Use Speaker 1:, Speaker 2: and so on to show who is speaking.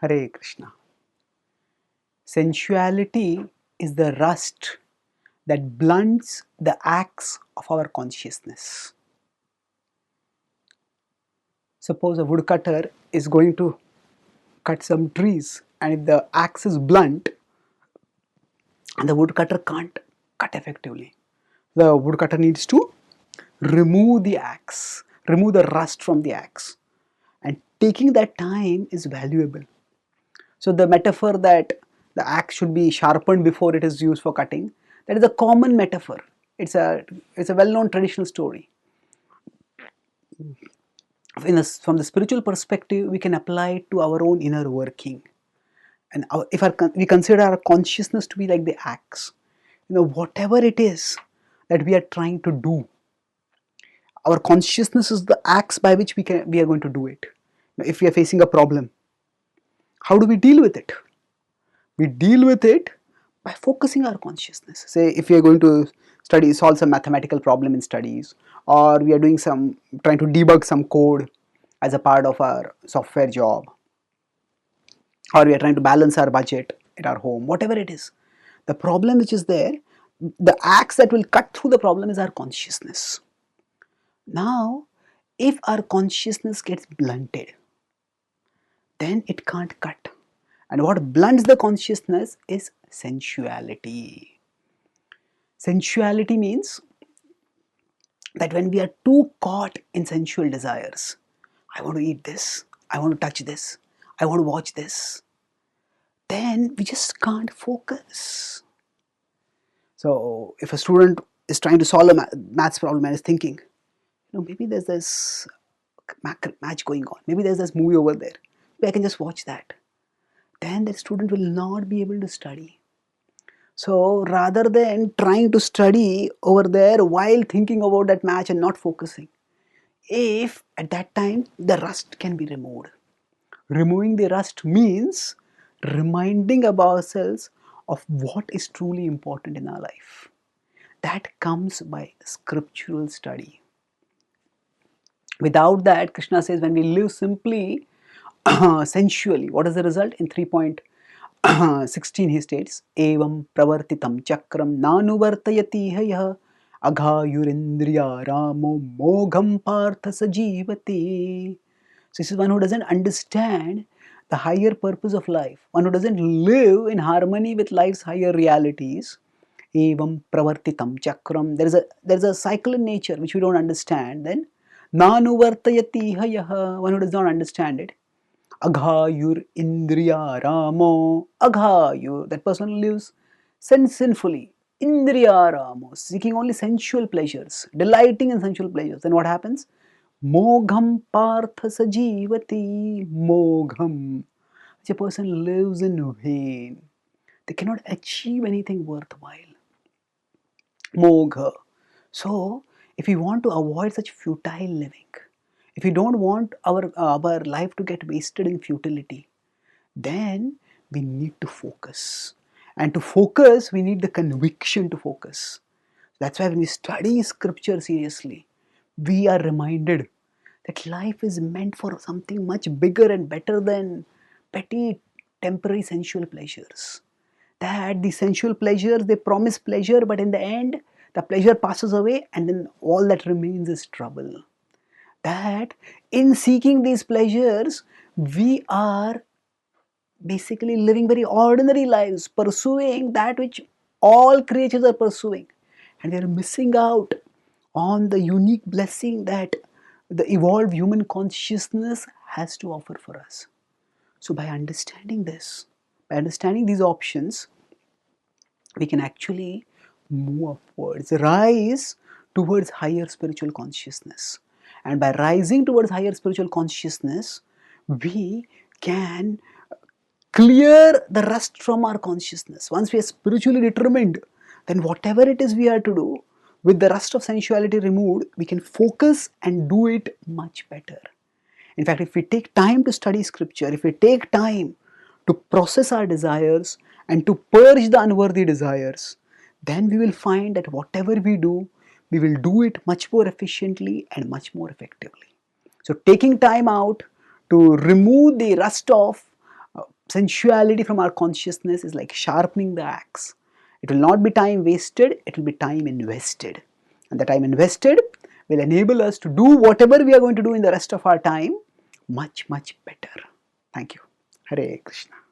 Speaker 1: Hare Krishna. Sensuality is the rust that blunts the axe of our consciousness. Suppose a woodcutter is going to cut some trees, and if the axe is blunt, the woodcutter can't cut effectively. The woodcutter needs to remove the axe, remove the rust from the axe, and taking that time is valuable. So the metaphor that the axe should be sharpened before it is used for cutting, that is a common metaphor. It's a well-known traditional story. From the spiritual perspective, we can apply it to our own inner working. And we consider our consciousness to be like the axe, whatever it is that we are trying to do, our consciousness is the axe by which we are going to do it. If we are facing a problem, how do we deal with it? We deal with it by focusing our consciousness. Say if we are going to solve some mathematical problem in studies, or we are trying to debug some code as a part of our software job, or we are trying to balance our budget at our home, whatever it is, the problem which is there, the axe that will cut through the problem is our consciousness. Now, if our consciousness gets blunted, then it can't cut. And what blunts the consciousness is sensuality. Sensuality means that when we are too caught in sensual desires, I want to eat this, I want to touch this, I want to watch this, then we just can't focus. So if a student is trying to solve a maths problem and is thinking, maybe there's this match going on, maybe there's this movie over there, maybe I can just watch that, then that student will not be able to study. So rather than trying to study over there while thinking about that match and not focusing, if at that time the rust can be removed. Removing the rust means reminding ourselves of what is truly important in our life. That comes by scriptural study. Without that, Krishna says, when we live simply, sensually, what is the result? In 3.16 he states, Evam pravartitam chakram nanuvartayati hayah aghayurindriya ramo mogham partha sajivati. So this is one who doesn't understand the higher purpose of life, one who doesn't live in harmony with life's higher realities. Evam pravartitam chakram. There is a cycle in nature which we don't understand. Then nanuvartayati hayah, one who does not understand it. Aghayur indriya ramo. Aghayur, that person lives sinfully. Indriya ramo, seeking only sensual pleasures, delighting in sensual pleasures. Then what happens? Mogham partha sajivati. Mogham. Such a person lives in vain. They cannot achieve anything worthwhile. Mogha. So, if we want to avoid such futile living, if we don't want our life to get wasted in futility, then we need to focus. And to focus, we need the conviction to focus. That's why when we study scripture seriously, we are reminded that life is meant for something much bigger and better than petty temporary sensual pleasures. That the sensual pleasures, they promise pleasure, but in the end, the pleasure passes away and then all that remains is trouble. That in seeking these pleasures, we are basically living very ordinary lives, pursuing that which all creatures are pursuing. And we are missing out on the unique blessing that the evolved human consciousness has to offer for us. So by understanding this, by understanding these options, we can actually move upwards, rise towards higher spiritual consciousness. And by rising towards higher spiritual consciousness, we can clear the rust from our consciousness. Once we are spiritually determined, then whatever it is we are to do, with the rust of sensuality removed, we can focus and do it much better. In fact, if we take time to study scripture, if we take time to process our desires and to purge the unworthy desires, then we will find that whatever we do, we will do it much more efficiently and much more effectively. So taking time out to remove the rust of sensuality from our consciousness is like sharpening the axe. It will not be time wasted, it will be time invested. And the time invested will enable us to do whatever we are going to do in the rest of our time much, much better. Thank you. Hare Krishna.